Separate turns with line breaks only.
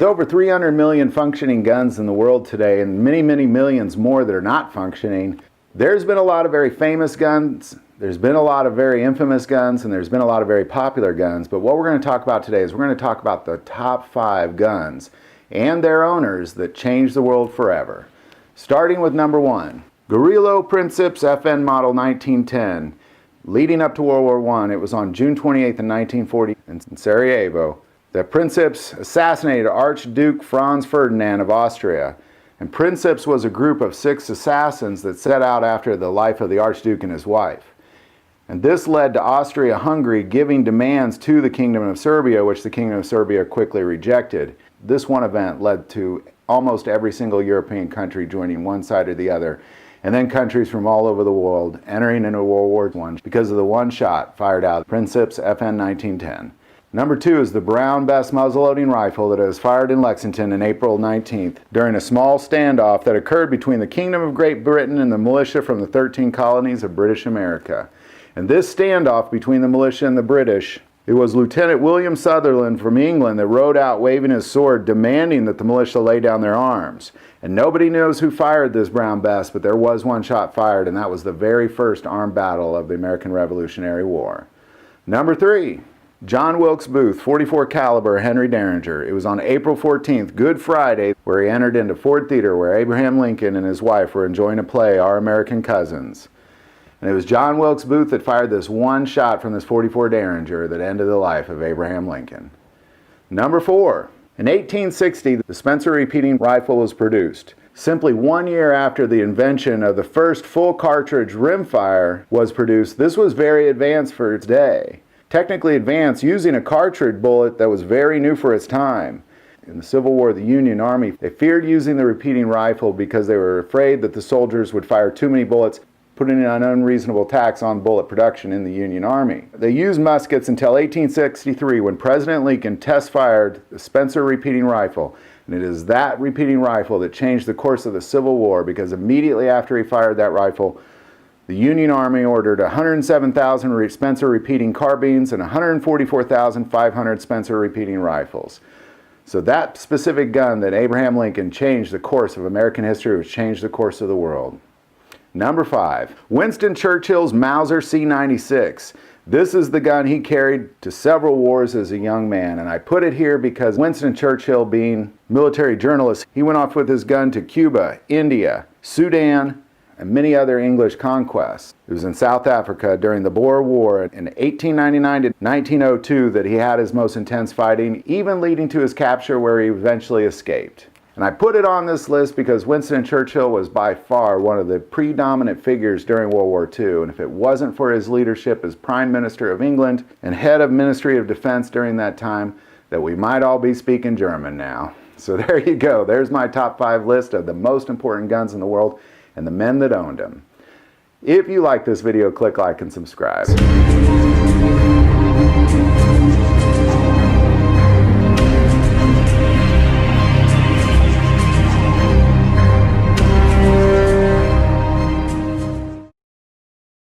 over 300 million functioning guns in the world today and many, many millions more that are not functioning, there's been a lot of very famous guns, there's been a lot of very infamous guns, and there's been a lot of very popular guns. But what we're going to talk about today is we're going to talk about the top 5 guns and their owners that changed the world forever. Starting with number 1, Guerrillo Princeps FN Model 1910. Leading up to World War I, it was on June 28th in 1940 in Sarajevo that Princeps assassinated Archduke Franz Ferdinand of Austria. And Princeps was a group of 6 assassins that set out after the life of the Archduke and his wife. And this led to Austria-Hungary giving demands to the Kingdom of Serbia, which the Kingdom of Serbia quickly rejected. This one event led to almost every single European country joining one side or the other, and then countries from all over the world entering into World War I because of the one shot fired out of Princeps FN 1910. Number 2 is the Brown Bess muzzleloading rifle that was fired in Lexington on April 19th during a small standoff that occurred between the Kingdom of Great Britain and the militia from the 13 colonies of British America. And this standoff between the militia and the British, it was Lieutenant William Sutherland from England that rode out waving his sword demanding that the militia lay down their arms. And nobody knows who fired this Brown Bess, but there was one shot fired, and that was the very first armed battle of the American Revolutionary War. Number 3. John Wilkes Booth, .44 caliber Henry Derringer. It was on April 14th, Good Friday, where he entered into Ford Theater where Abraham Lincoln and his wife were enjoying a play, Our American Cousins. And it was John Wilkes Booth that fired this one shot from this .44 Derringer that ended the life of Abraham Lincoln. Number 4. In 1860, the Spencer repeating rifle was produced. Simply 1 year after the invention of the first full cartridge rimfire was produced, this was very advanced for its day. Technically advanced using a cartridge bullet that was very new for its time. In the Civil War, the Union Army, they feared using the repeating rifle because they were afraid that the soldiers would fire too many bullets, putting an unreasonable tax on bullet production in the Union Army. They used muskets until 1863 when President Lincoln test-fired the Spencer repeating rifle. And it is that repeating rifle that changed the course of the Civil War, because immediately after he fired that rifle, the Union Army ordered 107,000 Spencer repeating carbines and 144,500 Spencer repeating rifles. So that specific gun that Abraham Lincoln changed the course of American history, which changed the course of the world. Number 5, Winston Churchill's Mauser C96. This is the gun he carried to several wars as a young man, and I put it here because Winston Churchill, being military journalist, he went off with his gun to Cuba, India, Sudan, and many other English conquests. It was in South Africa during the Boer War in 1899 to 1902 that he had his most intense fighting, even leading to his capture where he eventually escaped. And I put it on this list because Winston Churchill was by far one of the predominant figures during World War II, and if it wasn't for his leadership as Prime Minister of England and head of Ministry of Defense during that time, that we might all be speaking German now. So there you go. There's my top 5 list of the most important guns in the world and the men that owned them. If you like this video, click like and subscribe.